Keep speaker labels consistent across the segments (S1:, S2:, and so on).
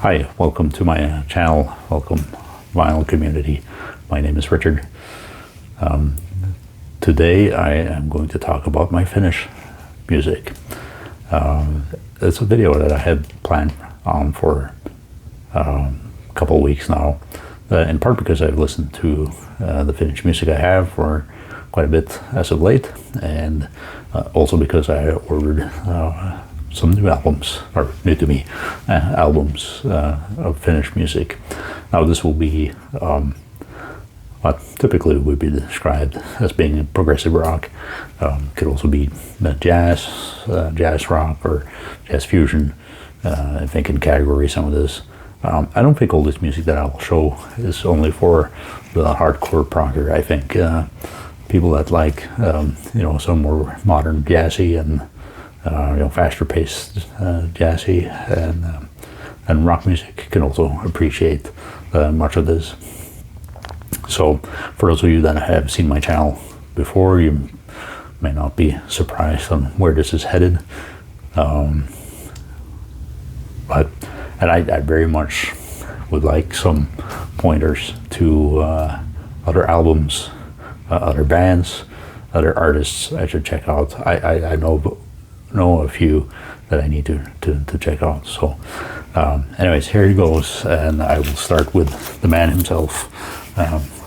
S1: Hi, welcome to my channel. Welcome, vinyl community. My name is Richard. Today I am going to talk about my Finnish music. It's a video that I had planned on for a couple of weeks now, in part because I've listened to the Finnish music I have for quite a bit as of late, and also because I ordered some new albums, or new to me, albums of Finnish music. Now this will be what typically would be described as being progressive rock. Could also be jazz, jazz rock, or jazz fusion. I think in category some of this. I don't think all this music that I will show is only for the hardcore progger. I think people that like some more modern jazzy and faster paced jazzy and rock music can also appreciate much of this. So for those of you that have seen my channel before, you may not be surprised on where this is headed. But I very much would like some pointers to other albums, other bands, other artists I should check out. I know a few that I need to check out. So anyways, here he goes, and I will start with the man himself,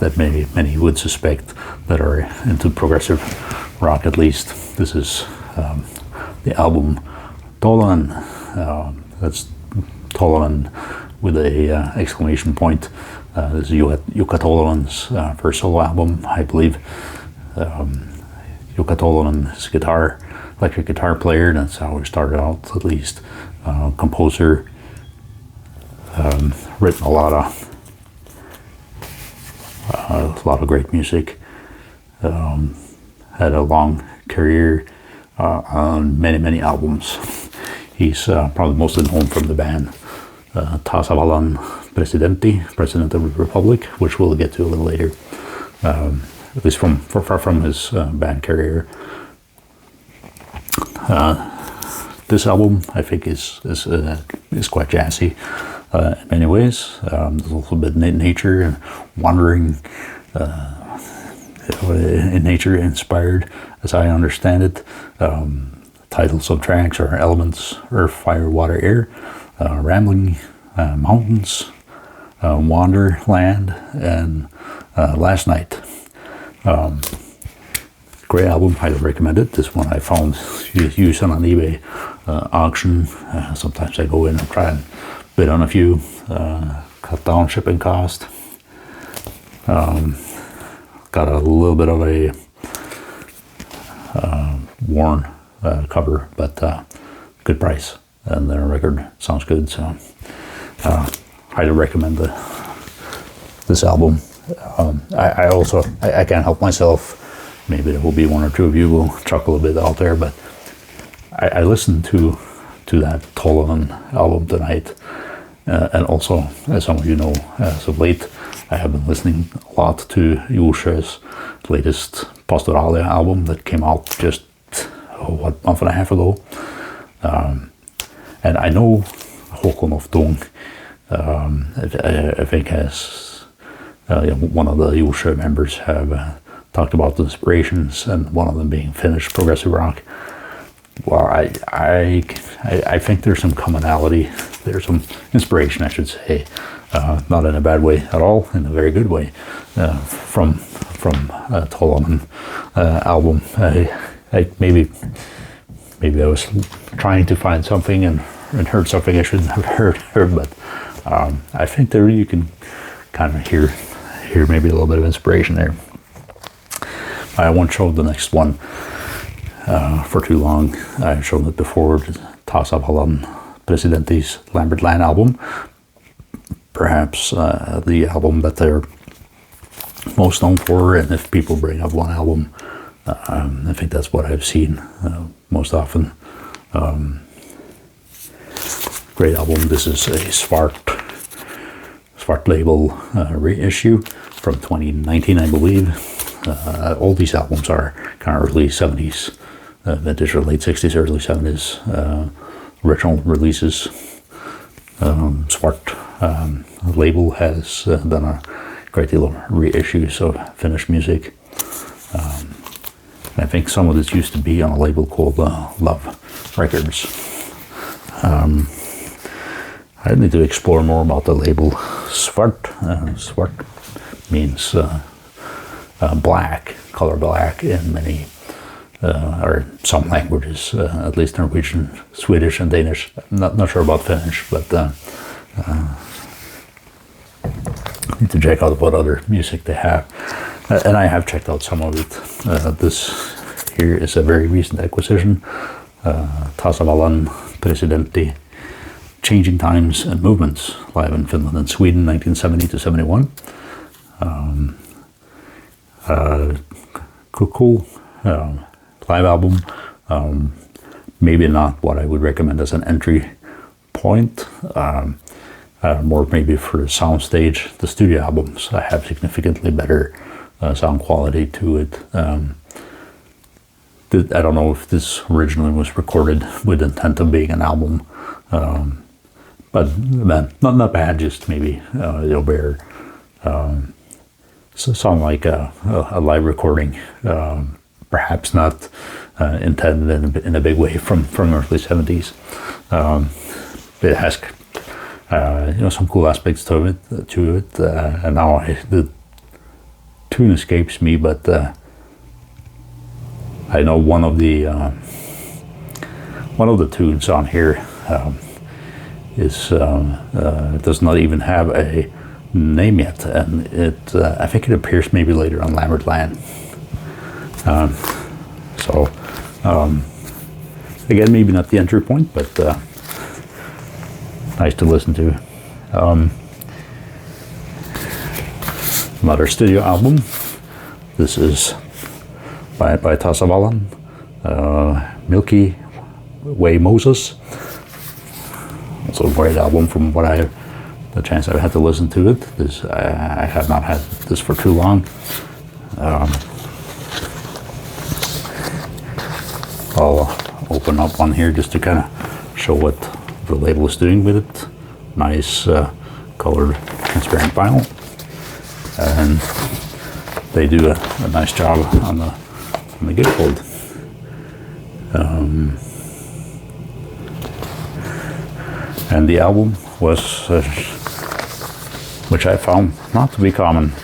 S1: that many would suspect that are into progressive rock at least. This is the album Tolonen. That's Tolonen with a exclamation point. This is Jukka Tolonen's first solo album, I believe. Jukka Tolonen is electric guitar player. That's how he started out, at least. Composer, written a lot of great music. Had a long career on many albums. He's probably mostly known from the band Tasavallan Presidentti, President of the Republic, which we'll get to a little later. At least from his band career. This album, I think, is quite jazzy in many ways. There's a little bit in nature and wandering, in nature inspired, as I understand it. Titles of tracks are Elements, Earth, Fire, Water, Air, Rambling, Mountains, Wanderland, and Last Night. Great album, highly recommend it. This one I found used on an eBay auction. Sometimes I go in and try and bid on a few, cut down shipping cost. Got a little bit of a worn cover, but good price, and the record sounds good. So highly recommend this album. I can't help myself. Maybe there will be one or two of you who will chuckle a bit out there, but I listened to that Tolonen album tonight, and also, as some of you know, as of late, I have been listening a lot to Jusse's latest Pastoralia album that came out just month and a half ago, and I know Håkon of Tung, I think has one of the Jusse members have talked about the inspirations, and one of them being Finnish progressive rock. Well, I think there's some commonality. There's some inspiration, I should say, not in a bad way at all, in a very good way, from Tolonen album. Maybe I was trying to find something and heard something I shouldn't have heard, but I think there you can kind of hear maybe a little bit of inspiration there. I won't show the next one for too long. I've shown it before, Tasavallan Presidentti's Lambert Land album. Perhaps the album that they're most known for, and if people bring up one album, I think that's what I've seen most often. Great album. This is a Svart label reissue from 2019, I believe. All these albums are kind of early 70s vintage, or late 60s, early 70s original releases. Svart label has done a great deal of reissues of Finnish music. I think some of this used to be on a label called Love Records. I need to explore more about the label Svart. Svart means black, color black in many or some languages, at least Norwegian, Swedish, and Danish. Not sure about Finnish, but need to check out what other music they have. And I have checked out some of it. This here is a very recent acquisition. Tasavallan Presidentti, Changing Times and Movements, live in Finland and Sweden, 1970 to 71. Cool live album. Maybe not what I would recommend as an entry point. More maybe for the soundstage. The studio albums have significantly better sound quality to it. I don't know if this originally was recorded with intent of being an album, but man, not bad. Just maybe bear sound like a live recording, perhaps not intended in a big way from early 70s. It has some cool aspects to it, and now the tune escapes me, but I know one of the tunes on here does not even have a name yet, and I think it appears maybe later on Lambert Land. Again, maybe not the entry point, but nice to listen to. Another studio album. This is by Tasavallan, Milky Way Moses. Also a great album from what the chance I've had to listen to it. I have not had this for too long. I'll open up one here just to kind of show what the label is doing with it. Nice colored transparent vinyl, and they do a nice job on the gatefold. And the album was, which I found not to be common,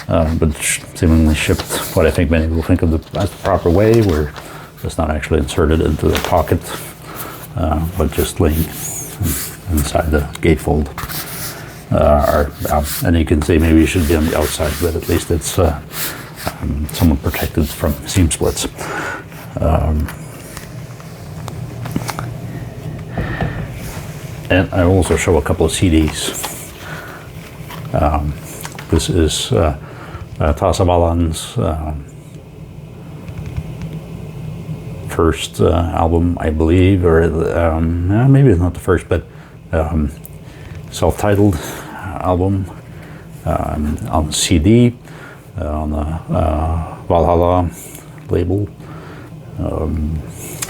S1: but seemingly shipped what I think many people think of as the proper way, where it's not actually inserted into the pocket, but just laying inside the gatefold. And you can say maybe it should be on the outside, but at least it's somewhat protected from seam splits. And I also show a couple of CDs. This is Tasavallan's first album, I believe, or maybe it's not the first, but self-titled album on CD on the Valhalla label.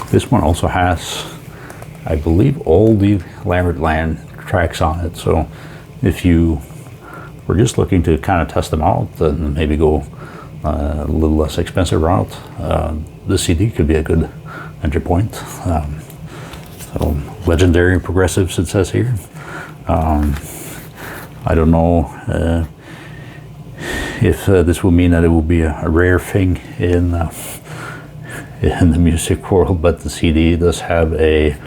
S1: This one also has, I believe, all the Lambert Land tracks on it. So if you were just looking to kind of test them out and maybe go a little less expensive route, the CD could be a good entry point. So legendary progressives, it says here. I don't know if this will mean that it will be a rare thing in the music world, but the CD does have a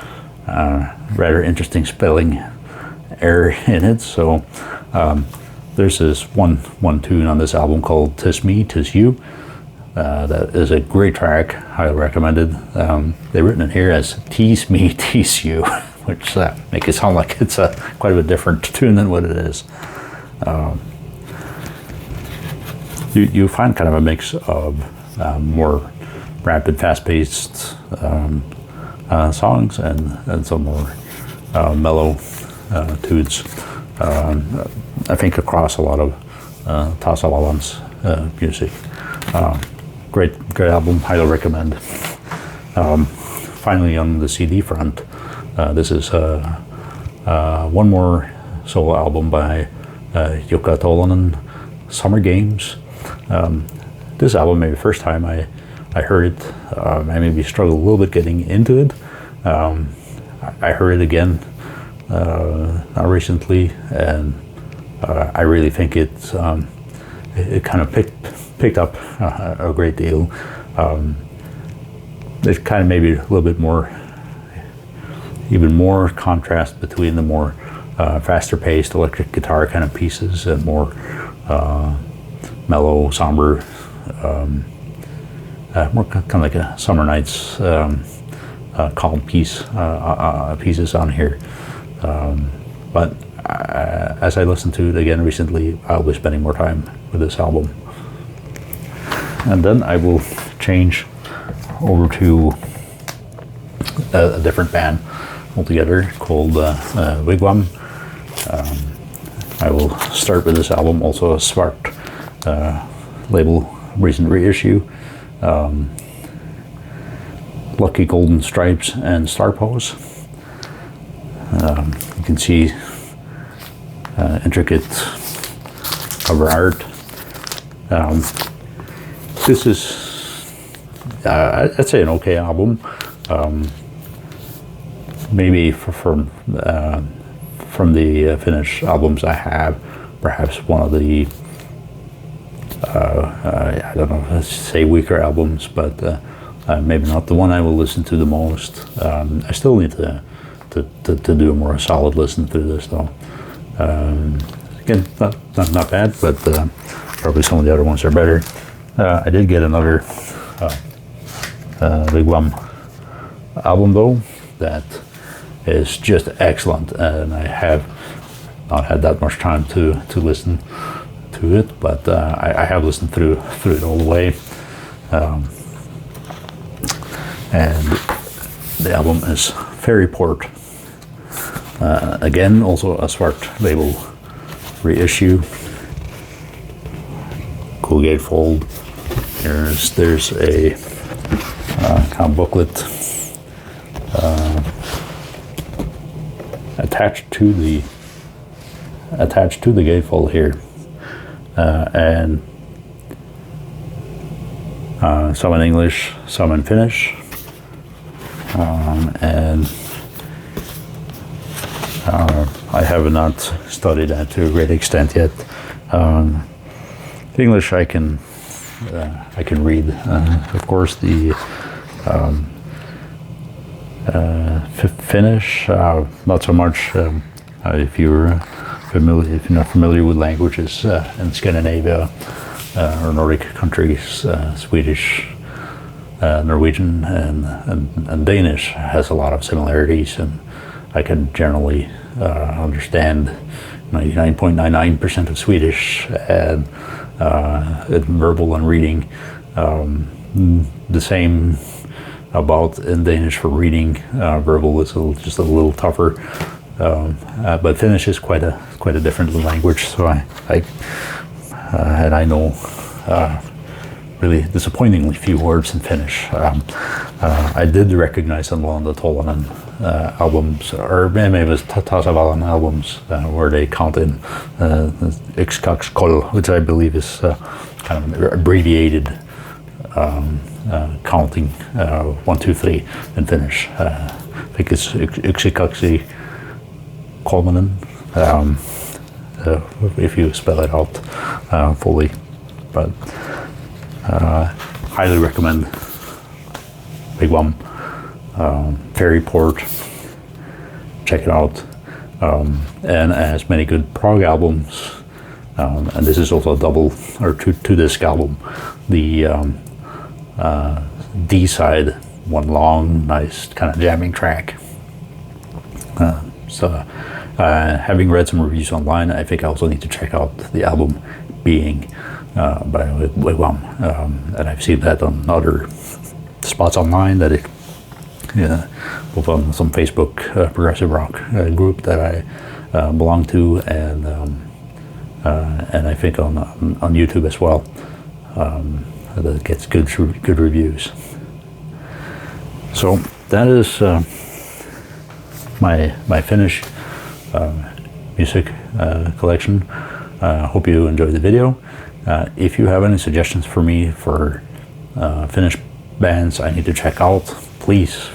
S1: rather interesting spelling error in it. So there's this one tune on this album called "'Tis Me, 'Tis You." That is a great track, highly recommended. They've written it here as "Tease Me, Tease You," which make it sound like it's quite a bit different tune than what it is. You find kind of a mix of more rapid, fast-paced songs and some more mellow tunes. I think across a lot of Tasavallan's music. Great album, highly recommend. Finally, on the CD front, this is one more solo album by Jukka Tolonen, Summer Games. This album, maybe the first time I heard it, I maybe struggled a little bit getting into it. I heard it again recently, and I really think it kind of picked up a great deal. There's kind of maybe a little bit more, even more contrast between the more faster paced electric guitar kind of pieces and more mellow, somber, more kind of like a Summer Nights calm pieces on here. But as I listened to it again recently, I'll be spending more time with this album. And then I will change over to a different band altogether called Wigwam. I will start with this album, also a Svart label recent reissue. Lucky Golden Stripes and Star Pose. You can see intricate cover art. This is, I'd say, an okay album. Maybe from the Finnish albums I have, perhaps one of the I don't know if I say weaker albums, but maybe not the one I will listen to the most. I still need to do a more solid listen through this though. Again, not bad, but probably some of the other ones are better. I did get another Wigwam album though that is just excellent, and I have not had that much time to listen to it, but I have listened through it all the way, and the album is Fairy Port. Again, also a Svart label reissue. Cool gatefold. There's a kind of booklet attached to the gatefold here, and some in English, some in Finnish, and I have not studied that to a great extent yet. English I can read, of course. The Finnish, not so much. If you're not familiar with languages in Scandinavia or Nordic countries, Swedish, Norwegian, and Danish has a lot of similarities, and I can generally understand 99.99% of Swedish, and verbal and reading. The same about in Danish for reading. Verbal is just a little tougher, but Finnish is quite a different language. So I know really disappointingly few words in Finnish. I did recognize on one of the Tolonen albums, or maybe it was Tasavallan albums, where they count in X, Kax, Kol, which I believe is kind of an abbreviated counting, 1, 2, 3 in Finnish. I think it's Yksi, Kaksi, Kolmonen, if you spell it out fully. But highly recommend Wigwam, Fairy Port. Check it out, and as many good prog albums. And this is also a double or two disc album. The D side, one long, nice kind of jamming track. So having read some reviews online, I think I also need to check out the album Being by Wigwam, and I've seen that on other spots online, that it both on some Facebook progressive rock group that I belong to, and I think on YouTube as well. That gets good reviews. So that is my Finnish music collection. Hope you enjoyed the video. If you have any suggestions for me for Finnish bands I need to check out, please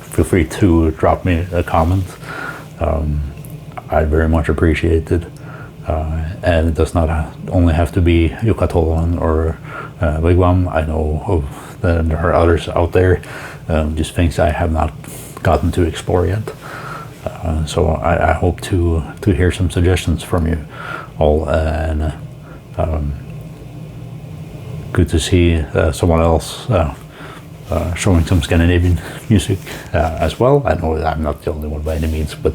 S1: feel free to drop me a comment. I'd very much appreciate it. And it does not only have to be Jukka Tolonen or Wigwam. I know there are others out there, just things I have not gotten to explore yet. So I hope to hear some suggestions from you all, and good to see someone else showing some Scandinavian music as well. I know I'm not the only one by any means, but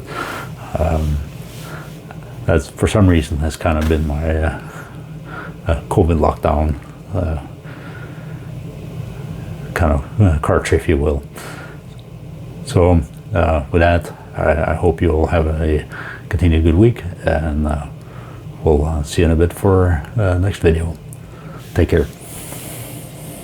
S1: that's, for some reason, has kind of been my COVID lockdown kind of crutch, if you will. So with that, I hope you all have a continued good week, and we'll see you in a bit for next video. Take care.